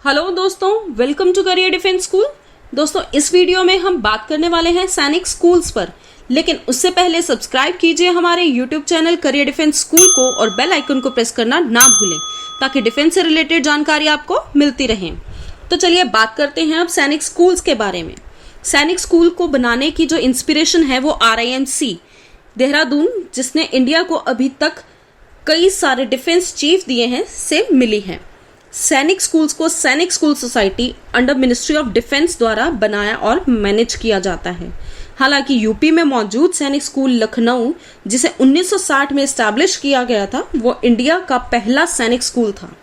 Hello दोस्तों, welcome to career defence school. दोस्तों, इस वीडियो में हम बात करने वाले हैं सैनिक स्कूल्स पर, लेकिन उससे पहले सब्सक्राइब कीजिए हमारे YouTube channel career defence school को और बेल आइकन को प्रेस करना ना भूलें ताकि डिफेंस से रिलेटेड जानकारी आपको मिलती रहे। तो चलिए बात करते हैं अब सैनिक स्कूल्स के बारे में। सैनिक स्कूल को बनाने की जो इंस्पिरेशन है वो RIMC देहरादून, जिसने इंडिया को अभी तक कई सारे डिफेंस चीफ दिए हैं, से मिली है। सैनिक स्कूल्स को सैनिक school society under ministry of defence द्वारा बनाया और मैनेज किया जाता है। हालांकि यूपी में मौजूद सैनिक स्कूल लखनऊ, जिसे 1960 में एस्टैब्लिश किया गया था, वो इंडिया का पहला सैनिक स्कूल था।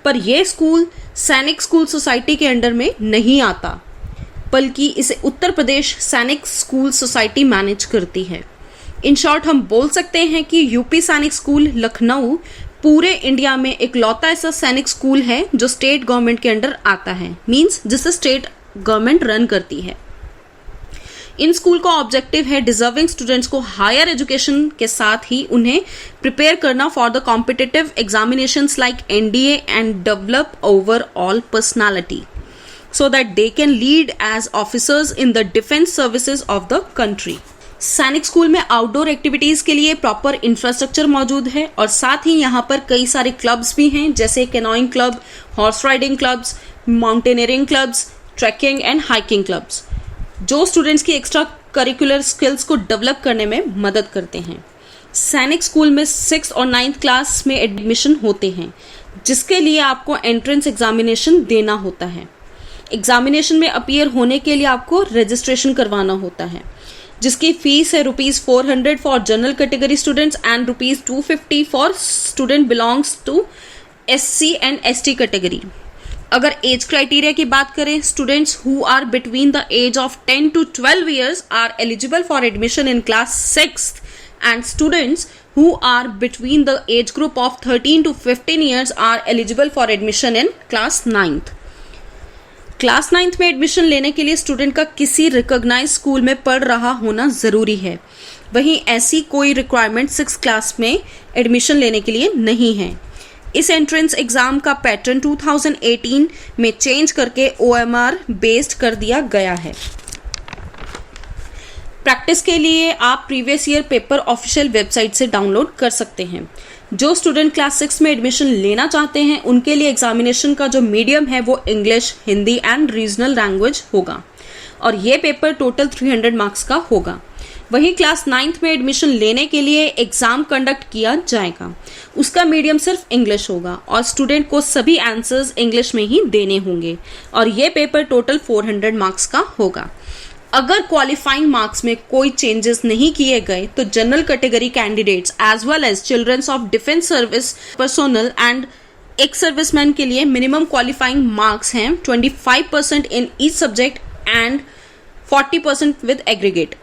पर यह स्कूल सैनिक स्कूल सोसाइटी के अंडर में नहीं आता, बल्कि इसे उत्तर प्रदेश सैनिक स्कूल सोसाइटी मैनेज करती है। इन शॉर्ट हम बोल सकते हैं कि यूपी सैनिक स्कूल लखनऊ पूरे इंडिया में एक लौता ऐसा सैनिक स्कूल है जो स्टेट गवर्नमेंट के अंडर आता है, मींस जिसे स्टेट गवर्नमेंट रन करती है। इन स्कूल का ऑब्जेक्टिव है डिजर्विंग स्टूडेंट्स को हायर एजुकेशन के साथ ही उन्हें प्रिपेयर करना for the competitive examinations like NDA and develop overall personality so that they can lead as officers in the defense services of the country। सैनिक school में outdoor activities के लिए proper infrastructure मौजूद है और साथ ही यहाँ पर कई सारे क्लब्स भी हैं, जैसे canoeing club, horse riding clubs, mountaineering clubs, trekking and hiking clubs, जो स्टूडेंट्स की एक्स्ट्रा करिकुलर स्किल्स को डेवलप करने में मदद करते हैं। सैनिक स्कूल में 6th और 9th क्लास में एडमिशन होते हैं, जिसके लिए आपको एंट्रेंस एग्जामिनेशन देना होता है। एग्जामिनेशन में अपीयर होने के लिए आपको रजिस्ट्रेशन करवाना होता है, जिसकी फीस है ₹400 for general category students and ₹250 for student belongs to SC and ST category. अगर एज क्राइटेरिया की बात करें, students who are between the age of 10 to 12 years are eligible for admission in class 6th and students who are between the age group of 13 to 15 years are eligible for admission in class 9th। Class 9th में admission लेने के लिए student का किसी recognise school में पढ़ रहा होना जरूरी है। वहीं ऐसी कोई रिक्वायरमेंट 6th क्लास में एडमिशन लेने के लिए नहीं है। इस एंट्रेंस एग्जाम का पैटर्न 2018 में चेंज करके OMR बेस्ड कर दिया गया है। प्रैक्टिस के लिए आप previous year paper official website से डाउनलोड कर सकते हैं। जो स्टूडेंट क्लास 6 में एडमिशन लेना चाहते हैं, उनके लिए एग्जामिनेशन का जो मीडियम है वो English, Hindi and regional language होगा और ये पेपर टोटल 300 मार्क्स का होगा। वहीं क्लास 9th में एडमिशन लेने के लिए एग्जाम कंडक्ट किया जाएगा, उसका मीडियम सिर्फ इंग्लिश होगा और स्टूडेंट को सभी आंसर्स इंग्लिश में ही देने होंगे और ये पेपर टोटल 400 मार्क्स का होगा। अगर क्वालिफाइंग मार्क्स में कोई चेंजेस नहीं किए गए तो general category candidates as well as childrens of defence service personnel and ex serviceman के लिए मिनिमम क्वालिफाइंग मार्क्स हैं 25% in each subject and 40% with aggregate.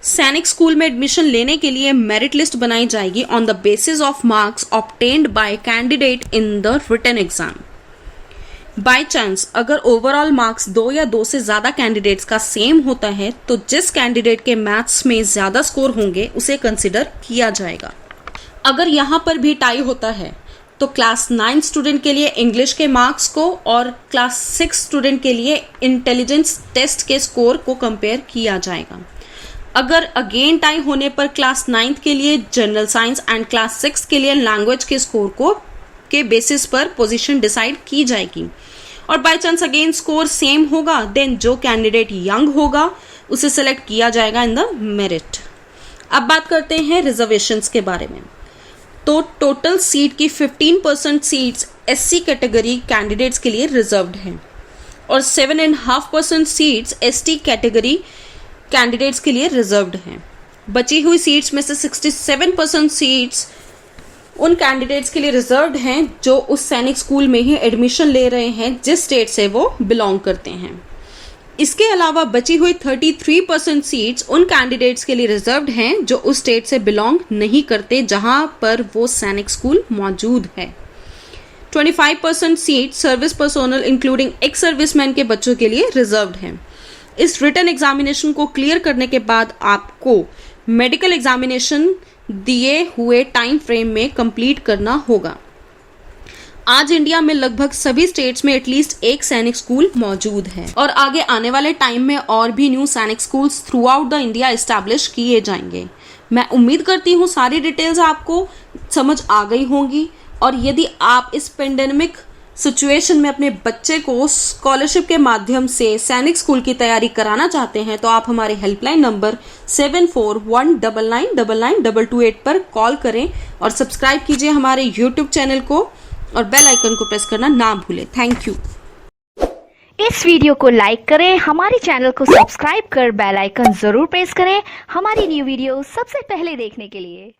Sainik school में एडमिशन लेने के लिए मेरिट लिस्ट बनाई जाएगी on the basis of marks obtained by candidate in the written exam. By chance अगर ओवरऑल मार्क्स 2 या 2 से ज्यादा कैंडिडेट्स का सेम होता है तो जिस कैंडिडेट के मैथ्स में ज्यादा स्कोर होंगे उसे कंसिडर किया जाएगा। अगर यहाँ पर भी टाई होता है तो क्लास 9 स्टूडेंट के लिए इंग्लिश के मार्क्स को और क्लास 6 स्टूडेंट के लिए इंटेलिजेंस टेस्ट के स्कोर को कंपेयर किया जाएगा। अगर अगेन टाई होने पर क्लास 9 के लिए जनरल साइंस एंड क्लास 6 के लिए लैंग्वेज के स्कोर को के बेसिस पर पोजीशन डिसाइड की जाएगी और by chance again score same होगा, देन जो कैंडिडेट यंग होगा उसे सेलेक्ट किया जाएगा इन द मेरिट। अब बात करते हैं रिजर्वेशंस के बारे में। तो टोटल सीट की 15% सीट्स SC कैटेगरी कैंडिडेट्स के लिए रिजर्व्ड हैं और 7.5% सीट्स ST कैटेगरी कैंडिडेट्स के लिए रिजर्व्ड हैं। बची हुई सीट्स में से 67% सीट्स उन कैंडिडेट्स के लिए रिजर्व्ड हैं जो उस सैनिक स्कूल में ही एडमिशन ले रहे हैं जिस स्टेट से वो बिलोंग करते हैं। इसके अलावा बची हुई 33% सीट्स उन कैंडिडेट्स के लिए रिजर्व्ड हैं जो उस स्टेट से बिलोंग नहीं करते जहां पर वो सैनिक स्कूल मौजूद है। 25% seat service personnel including x serviceman के बच्चों के लिए रिजर्व्ड हैं। इस रिटन एग्जामिनेशन को क्लियर करने के बाद आपको मेडिकल एग्जामिनेशन दिए हुए टाइम फ्रेम में कंप्लीट करना होगा। आज इंडिया में लगभग सभी स्टेट्स में एटलीस्ट एक सैनिक स्कूल मौजूद है और आगे आने वाले टाइम में और भी न्यू सैनिक schools through out the India establish किए जाएंगे। मैं उम्मीद करती हूँ सारी डिटेल्स आपको समझ आ गई होंगी और यदि आप इस पेंडेमिक सिचुएशन में अपने बच्चे को स्कॉलरशिप के माध्यम से सैनिक स्कूल की तैयारी कराना चाहते हैं तो आप हमारे हेल्पलाइन नंबर 7419999228 पर कॉल करें और सब्सक्राइब कीजिए हमारे यूट्यूब चैनल को और बेल आइकन को प्रेस करना ना भूलें। Thank you. इस वीडियो को लाइक करें, हमारे चैनल को सब्सक्राइब कर बेल आइकन जरूर प्रेस करें हमारी न्यू वीडियो सबसे पहले देखने के लिए।